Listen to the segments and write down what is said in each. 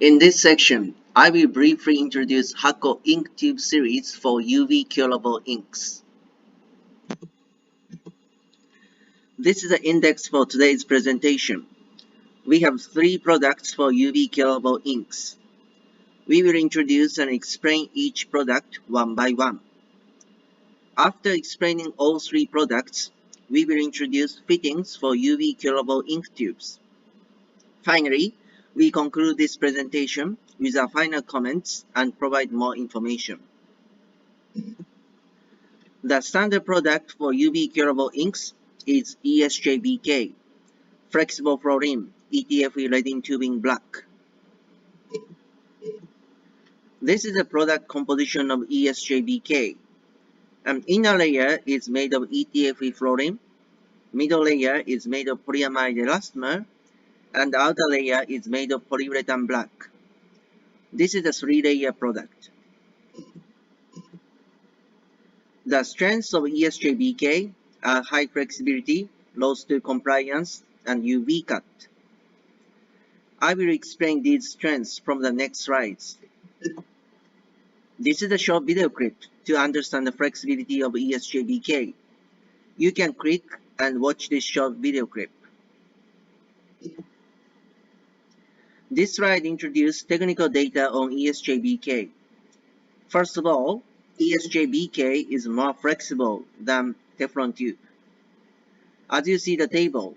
In this section, I will briefly introduce Hakko ink tube series for UV-Curable inks. This is the index for today's presentation. We have 3 products for UV-Curable inks. We will introduce and explain each product one by one. After explaining all 3 products, we will introduce fittings for UV-Curable ink tubes. Finally, we conclude this presentation with our final comments and provide more information. The standard product for UV-Curable inks is ESJBK, Flexible Fluorine ETFE Resin Tubing Black. This is the product composition of ESJBK. An inner layer is made of ETFE fluorine, middle layer is made of polyamide elastomer, and the outer layer is made of polyurethane black. This is a 3-layer product. The strengths of ESJBK are high flexibility, low stir compliance, and UV cut. I will explain these strengths from the next slides. This is a short video clip to understand the flexibility of ESJBK. You can click and watch this short video clip. This slide introduces technical data on ESJBK. First of all, ESJBK is more flexible than Teflon tube. As you see the table,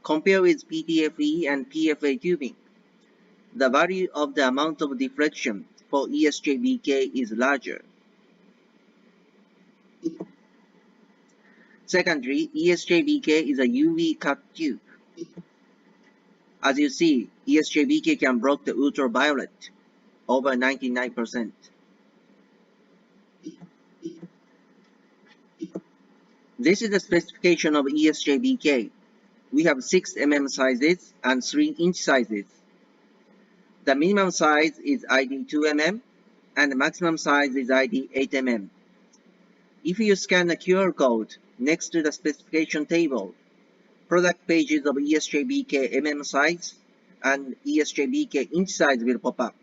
compare with PTFE and PFA tubing. The value of the amount of deflection for ESJBK is larger. Secondly, ESJBK is a UV cut tube. As you see, ESJBK can block the ultraviolet over 99%. This is the specification of ESJBK. We have 6 mm sizes and 3 inch sizes. The minimum size is ID 2 mm and the maximum size is ID 8 mm. If you scan the QR code next to the specification table, product pages of ESJBK mm size and ESJBK inch size will pop up.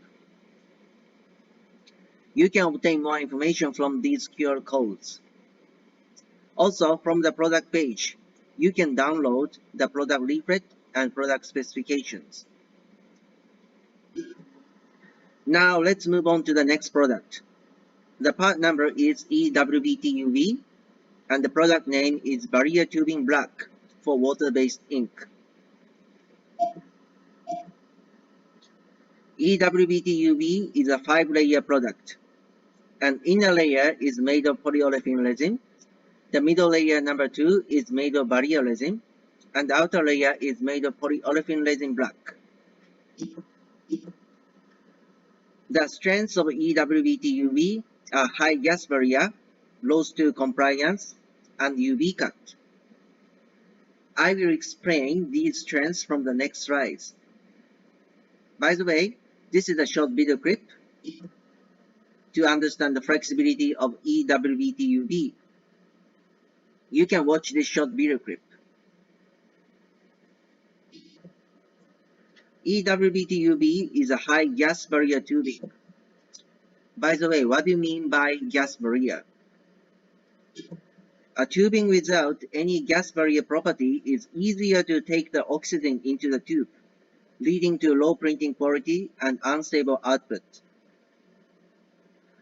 You can obtain more information from these QR codes. Also, from the product page, you can download the product leaflet and product specifications. Now let's move on to the next product. The part number is E-WBT-UY and the product name is Barrier Tubing Black for water-based ink. E-WBT-UY is a 5-layer product. An inner layer is made of polyolefin resin. The middle layer number 2 is made of barrier resin, and the outer layer is made of polyolefin resin black. The strengths of E-WBT-UY are high gas barrier, low stir compliance, and UV cut. I will explain these strengths from the next slides. By the way, this is a short video clip to understand the flexibility of E-WBT-UY. You can watch this short video clip. E-WBT-UY is a high gas barrier tubing. By the way, what do you mean by gas barrier? A tubing without any gas barrier property is easier to take the oxygen into the tube, leading to low printing quality and unstable output.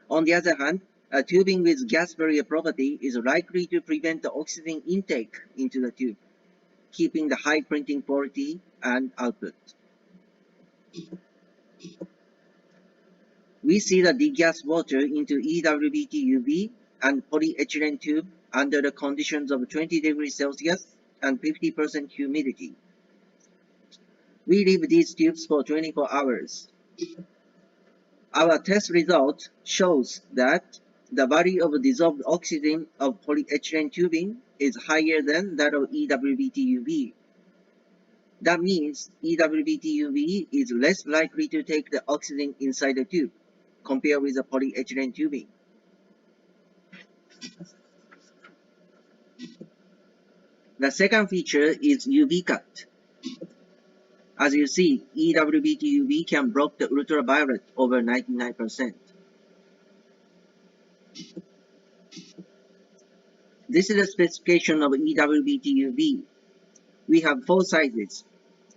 On the other hand, a tubing with gas barrier property is likely to prevent the oxygen intake into the tube, keeping the high printing quality and output. We see the degas water into E-WBT-UY and polyethylene tube under the conditions of 20 degrees Celsius and 50% humidity. We leave these tubes for 24 hours. Our test result shows that the value of dissolved oxygen of polyethylene tubing is higher than that of E-WBT-UY. That means E-WBT-UY is less likely to take the oxygen inside the tube compared with the polyethylene tubing. The second feature is UV cut. As you see, E-WBT-UV can block the ultraviolet over 99%. This is a specification of E-WBT-UV. We have 4 sizes.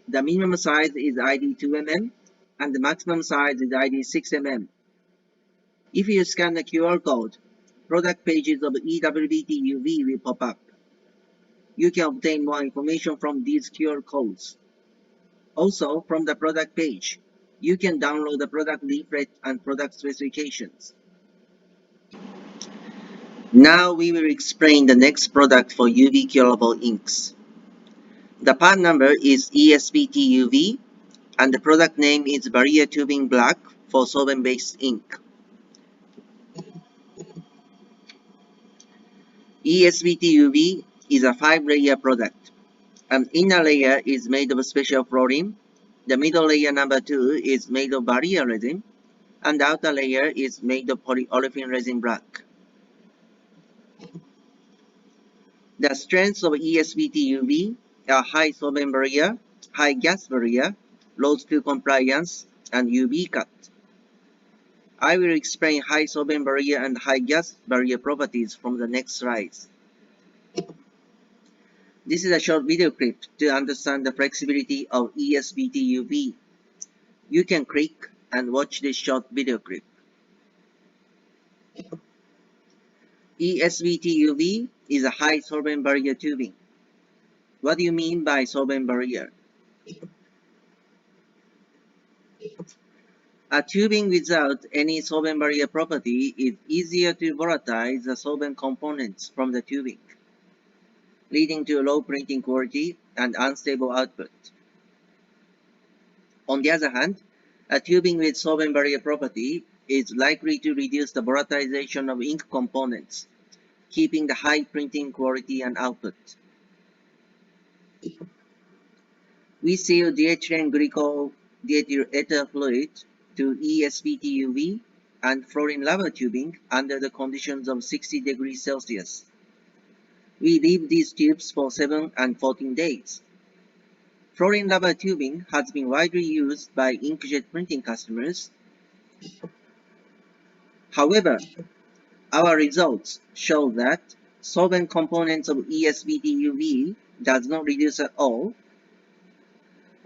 The minimum size is ID 2mm and the maximum size is ID 6mm. If you scan the QR code, product pages of E-WBT-UV will pop up. You can obtain more information from these QR codes. Also, from the product page, you can download the product leaflet and product specifications. Now we will explain the next product for UV-Curable inks. The part number is ESBT-UV and the product name is Barrier Tubing Black for solvent-based ink. ESBT-UV is a 5-layer product. An inner layer is made of special fluorine, the middle layer number 2 is made of barrier resin, and the outer layer is made of polyolefin resin black. The strengths of ESBT-UV are high solvent barrier, high gas barrier, low spill compliance, and UV cut. I will explain high solvent barrier and high gas barrier properties from the next slides. This is a short video clip to understand the flexibility of ESBT-UV. You can click and watch this short video clip. ESBT-UV is a high solvent barrier tubing. What do you mean by solvent barrier? A tubing without any solvent barrier property is easier to volatilize the solvent components from the tubing, leading to low printing quality and unstable output. On the other hand, a tubing with solvent barrier property is likely to reduce the volatilization of ink components, keeping the high printing quality and output. We seal diethylene glycol diethyl ether fluid to ESBT-UV and fluorine lava tubing under the conditions of 60 degrees Celsius. We leave these tubes for 7 and 14 days. Fluorine lava tubing has been widely used by inkjet printing customers. However, our results show that solvent components of ESBT-UV does not reduce at all.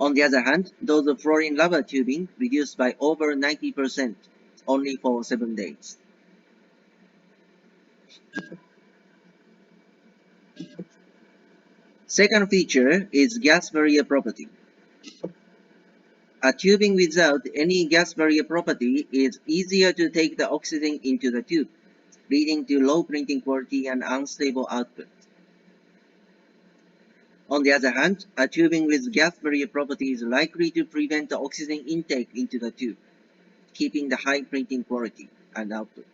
On the other hand, those of fluorine lava tubing reduced by over 90% only for 7 days. Second feature is gas barrier property. A tubing without any gas barrier property is easier to take the oxygen into the tube, leading to low printing quality and unstable output. On the other hand, a tubing with gas barrier property is likely to prevent the oxygen intake into the tube, keeping the high printing quality and output.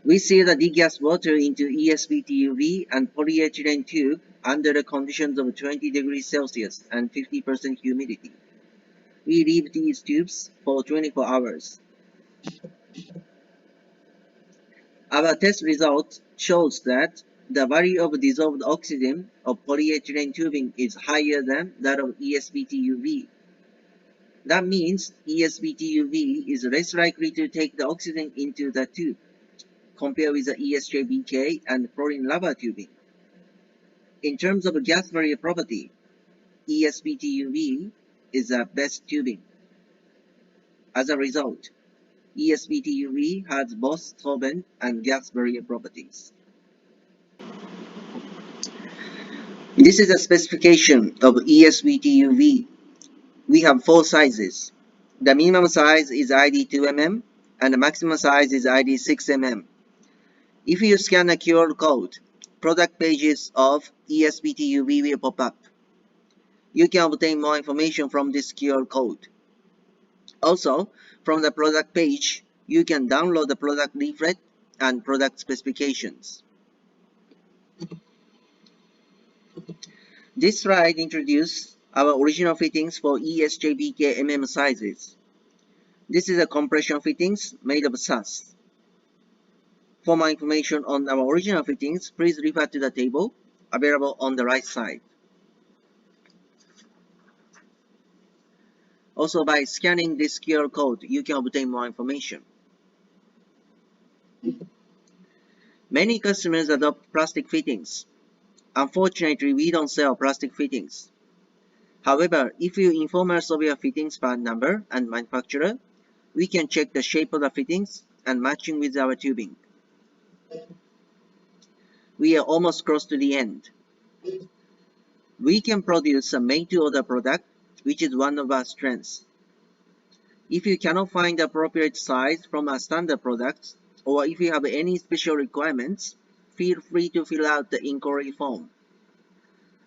We seal the degassed water into ESBT-UV and polyethylene tube under the conditions of 20 degrees Celsius and 50% humidity. We leave these tubes for 24 hours. Our test result shows that the value of dissolved oxygen of polyethylene tubing is higher than that of ESBT-UV. That means ESBT-UV is less likely to take the oxygen into the tube compared with the ESJBK and fluorine lava tubing. In terms of gas barrier property, ESBT-UV is the best tubing. As a result, ESBT-UV has both solvent and gas barrier properties. This is a specification of ESBT-UV. We have 4 sizes. The minimum size is ID 2mm and the maximum size is ID 6mm. If you scan a QR code, product pages of ESBT-UV will pop up. You can obtain more information from this QR code. Also, from the product page, you can download the product leaflet and product specifications. This slide introduces our original fittings for ESJBK mm sizes. This is a compression fittings made of SAS. For more information on our original fittings, please refer to the table available on the right side. Also, by scanning this QR code, you can obtain more information. Many customers adopt plastic fittings. Unfortunately, we don't sell plastic fittings. However, if you inform us of your fittings part number and manufacturer, we can check the shape of the fittings and matching with our tubing. We are almost close to the end. We can produce a made-to-order product, which is one of our strengths. If you cannot find the appropriate size from our standard products, or if you have any special requirements, feel free to fill out the inquiry form.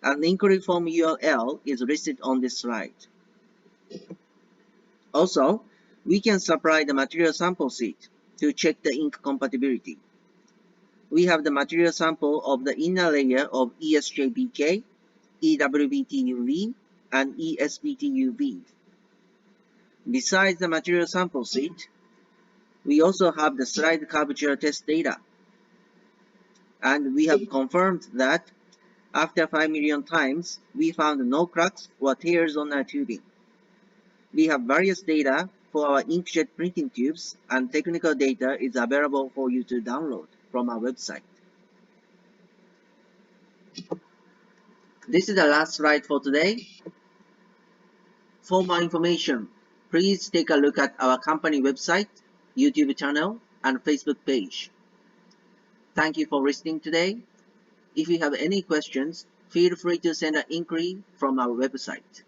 An inquiry form URL is listed on this slide. Also, we can supply the material sample sheet to check the ink compatibility. We have the material sample of the inner layer of ESJBK, E-WBT-UY, and ESBT-UV. Besides the material sample sheet, we also have the slide curvature test data. And we have confirmed that after 5 million times, we found no cracks or tears on our tubing. We have various data for our inkjet printing tubes, and technical data is available for you to download from our website. This is the last slide for today. For more information, please take a look at our company website, YouTube channel, and Facebook page. Thank you for listening today. If you have any questions, feel free to send an inquiry from our website.